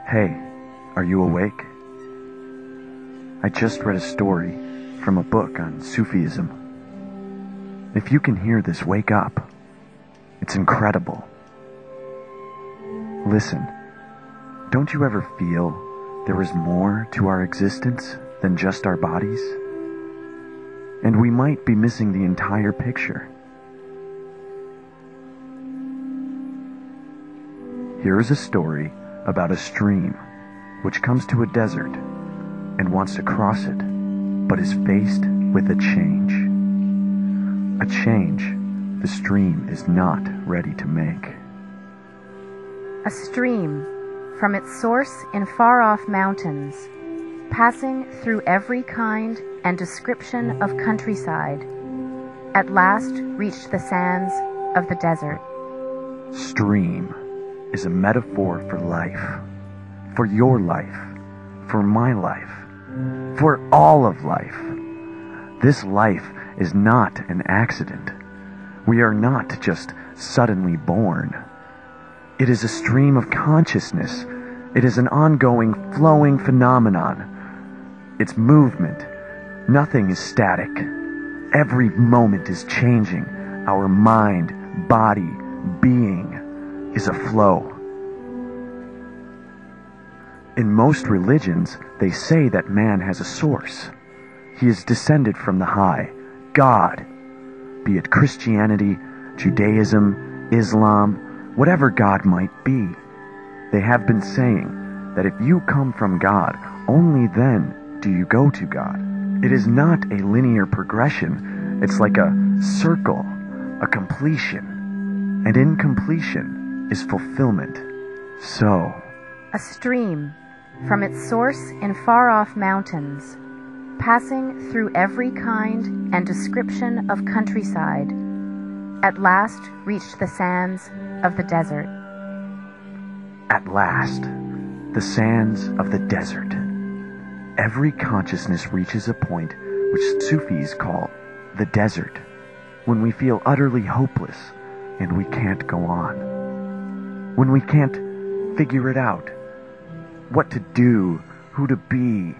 Hey, are you awake? I just read a story from a book on Sufism. If you can hear this, wake up. It's incredible. Listen, don't you ever feel there is more to our existence than just our bodies? And we might be missing the entire picture. Here is a story about a stream which comes to a desert and wants to cross it, but is faced with a change. A change the stream is not ready to make. A stream, from its source in far-off mountains, passing through every kind and description of countryside, at last reached the sands of the desert. Stream is a metaphor for life, for your life, for my life, for all of life. This life is not an accident. We are not just suddenly born. It is a stream of consciousness. It is an ongoing, flowing phenomenon. It's movement. Nothing is static. Every moment is changing. Our mind, body, being is a flow. In most religions, they say that man has a source. He is descended from the high, God. Be it Christianity, Judaism, Islam, whatever God might be. They have been saying that if you come from God, only then do you go to God. It is not a linear progression. It's like a circle, a completion. And in completion is fulfillment. So, A stream, from its source in far-off mountains, passing through every kind and description of countryside, at last reached the sands of the desert. At last, the sands of the desert. Every consciousness reaches a point which Sufis call the desert, when we feel utterly hopeless and we can't go on. When we can't figure it out, what to do, who to be.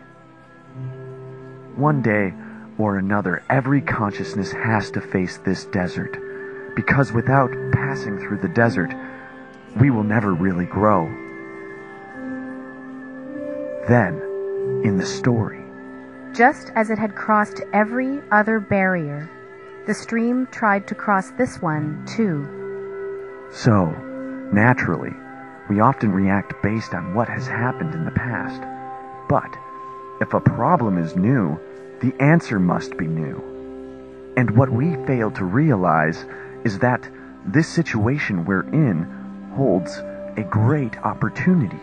One day or another, every consciousness has to face this desert, because without passing through the desert, we will never really grow. Then, in the story, Just as it had crossed every other barrier, the stream tried to cross this one too. so, naturally, we often react based on what has happened in the past. But, if a problem is new, the answer must be new. And what we fail to realize is that this situation we're in holds a great opportunity.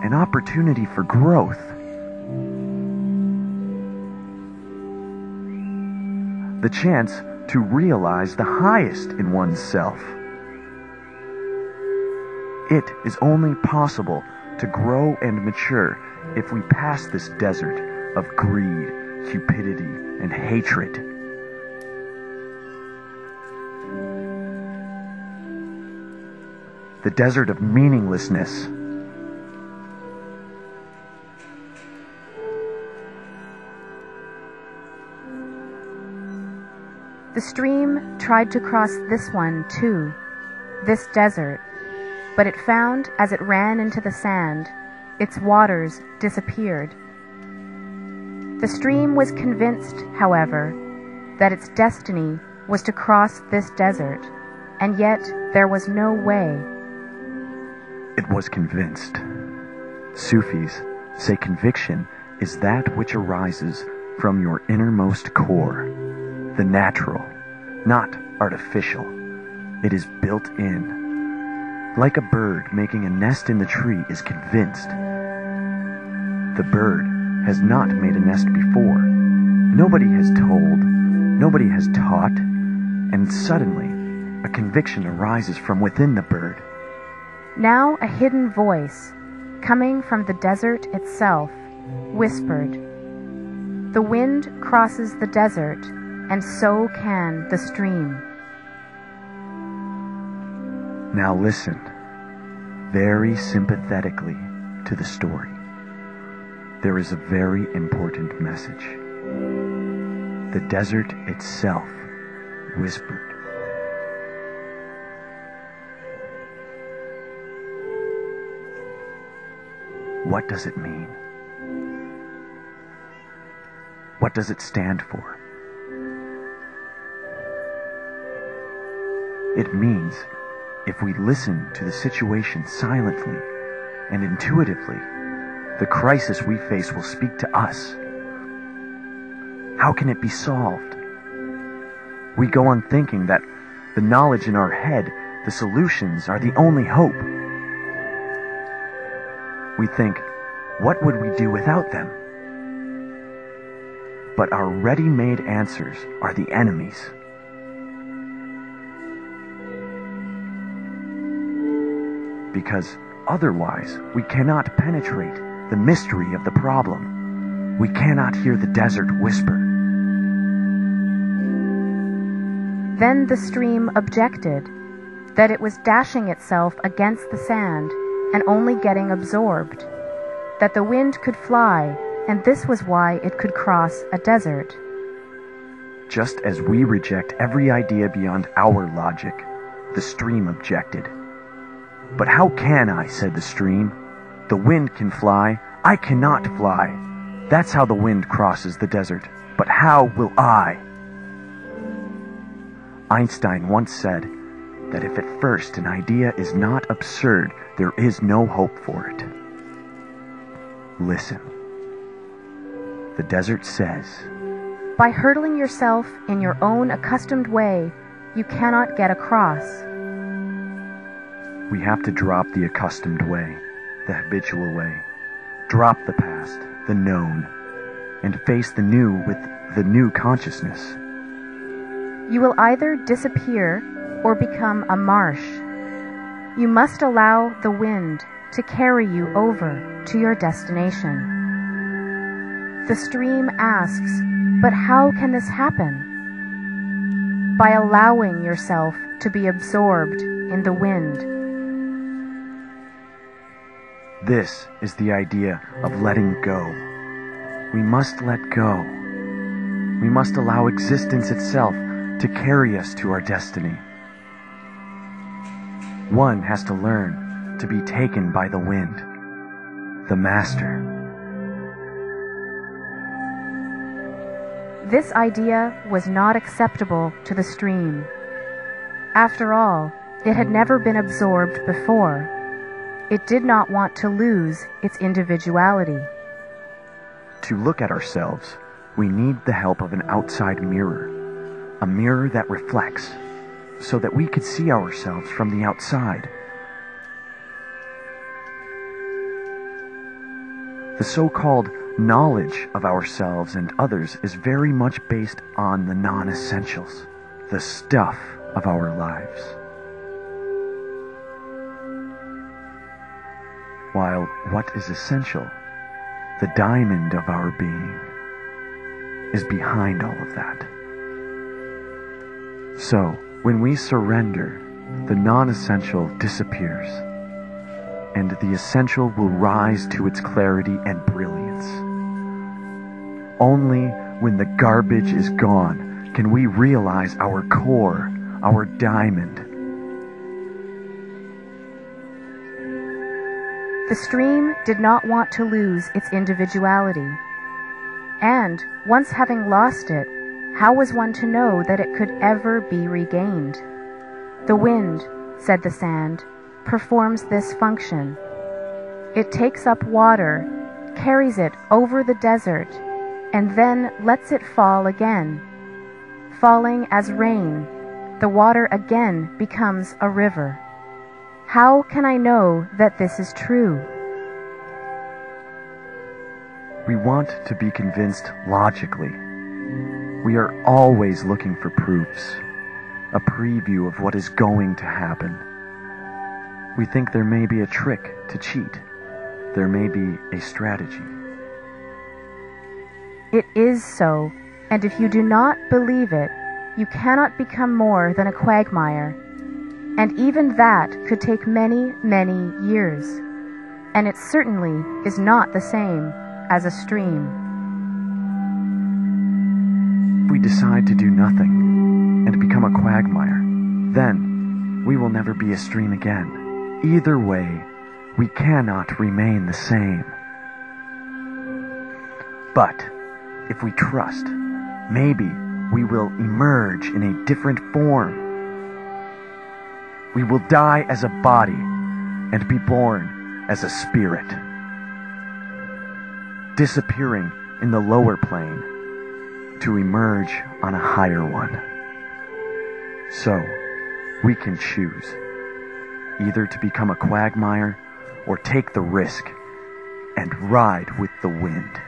An opportunity for growth. The chance to realize the highest in oneself. It is only possible to grow and mature if we pass this desert of greed, cupidity, and hatred. The desert of meaninglessness. The stream tried to cross this one too, this desert, but it found as it ran into the sand, its waters disappeared. The stream was convinced, however, that its destiny was to cross this desert, and yet there was no way. It was convinced. Sufis say conviction is that which arises from your innermost core, the natural, not artificial. It is built in. Like a bird making a nest in the tree is convinced. The bird has not made a nest before. Nobody has told, nobody has taught, and suddenly a conviction arises from within the bird. Now a hidden voice, coming from the desert itself, whispered, "The wind crosses the desert, and so can the stream." Now listen. very sympathetically to the story, there is a very important message. The desert itself whispered. What does it mean? What does it stand for? It means if we listen to the situation silently and intuitively, the crisis we face will speak to us. How can it be solved? We go on thinking that the knowledge in our head, the solutions, are the only hope. We think, what would we do without them? But our ready-made answers are the enemies. Because otherwise, we cannot penetrate the mystery of the problem. We cannot hear the desert whisper. Then the stream objected that it was dashing itself against the sand and only getting absorbed, that the wind could fly, and this was why it could cross a desert. Just as we reject every idea beyond our logic, the stream objected. But how can I, said the stream. The wind can fly, I cannot fly. That's how the wind crosses the desert. But how will I? Einstein once said that if at first an idea is not absurd, there is no hope for it. Listen. The desert says, by hurtling yourself in your own accustomed way, you cannot get across. We have to drop the accustomed way, the habitual way. Drop the past, the known, and face the new with the new consciousness. You will either disappear or become a marsh. You must allow the wind to carry you over to your destination. The stream asks, but how can this happen? By allowing yourself to be absorbed in the wind. This is the idea of letting go. We must let go. We must allow existence itself to carry us to our destiny. One has to learn to be taken by the wind, the master. This idea was not acceptable to the stream. After all, it had never been absorbed before. It did not want to lose its individuality. To look at ourselves, we need the help of an outside mirror, a mirror that reflects, so that we could see ourselves from the outside. The so-called knowledge of ourselves and others is very much based on the non-essentials, the stuff of our lives. While what is essential, the diamond of our being, is behind all of that. So, when we surrender, the non-essential disappears, and the essential will rise to its clarity and brilliance. Only when the garbage is gone can we realize our core, our diamond. The stream did not want to lose its individuality. And, once having lost it, how was one to know that it could ever be regained? The wind, said the sand, performs this function. It takes up water, carries it over the desert, and then lets it fall again. Falling as rain, the water again becomes a river. How can I know that this is true? We want to be convinced logically. We are always looking for proofs, a preview of what is going to happen. We think there may be a trick to cheat. There may be a strategy. It is so, and if you do not believe it, you cannot become more than a quagmire. and even that could take many, many years, and it certainly is not the same as a stream. If we decide to do nothing and become a quagmire, then we will never be a stream again. Either way, we cannot remain the same. But if we trust, maybe we will emerge in a different form. We will die as a body and be born as a spirit, disappearing in the lower plane to emerge on a higher one. So, we can choose either to become a quagmire or take the risk and ride with the wind.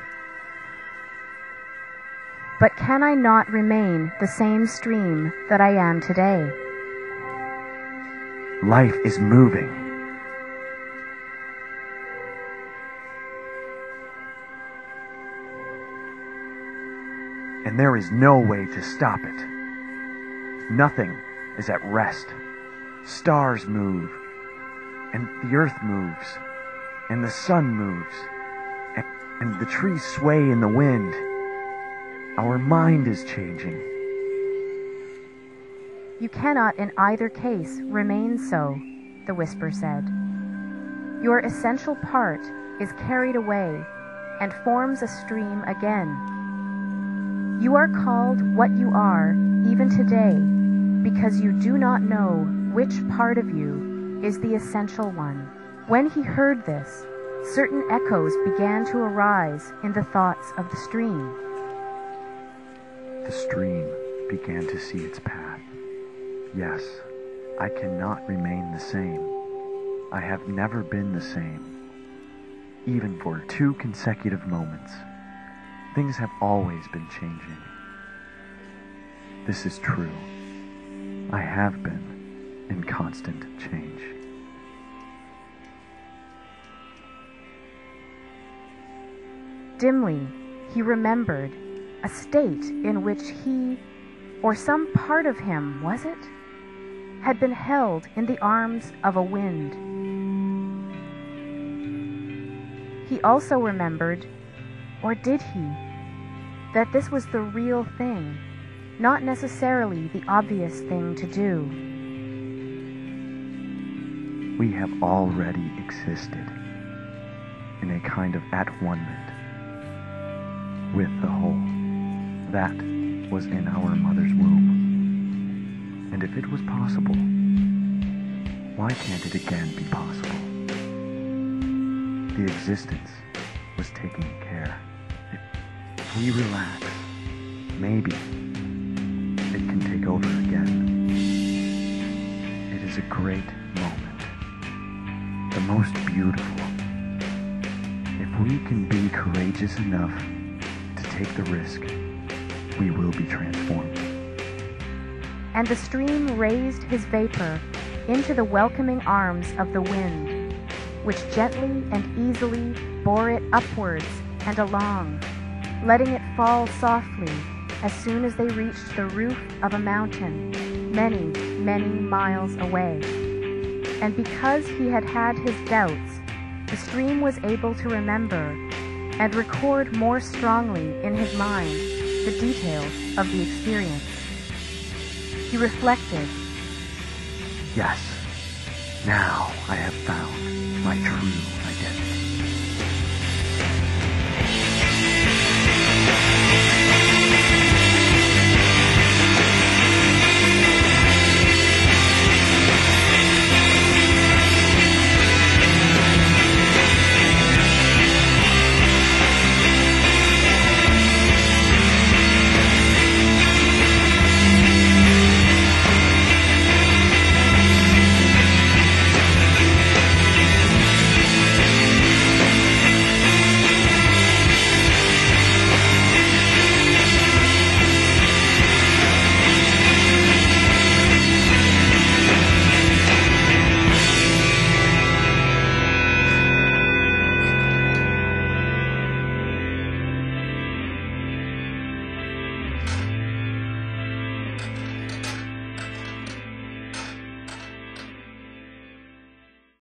But can I not remain the same stream that I am today? Life is moving. And there is no way to stop it. Nothing is at rest. Stars move, and the earth moves, and the sun moves, and the trees sway in the wind. Our mind is changing. You cannot in either case remain so, the whisper said. Your essential part is carried away and forms a stream again. You are called what you are even today because you do not know which part of you is the essential one. When he heard this, certain echoes began to arise in the thoughts of the stream. The stream began to see its path. Yes, I cannot remain the same. I have never been the same. Even for 2 consecutive moments, things have always been changing. This is true. I have been in constant change. Dimly, he remembered a state in which he, or some part of him, was it, had been held in the arms of a wind. He also remembered, or did he, that this was the real thing, not necessarily the obvious thing to do. We have already existed in a kind of at-one-ment with the whole that was in our mother's womb. And if it was possible, why can't it again be possible? The existence was taking care. If we relax, maybe it can take over again. It is a great moment, the most beautiful. If we can be courageous enough to take the risk, we will be transformed. And the stream raised his vapor into the welcoming arms of the wind, which gently and easily bore it upwards and along, letting it fall softly as soon as they reached the roof of a mountain many, many miles away. And because he had had his doubts, the stream was able to remember and record more strongly in his mind the details of the experience. He reflected, Yes, now I have found my true identity.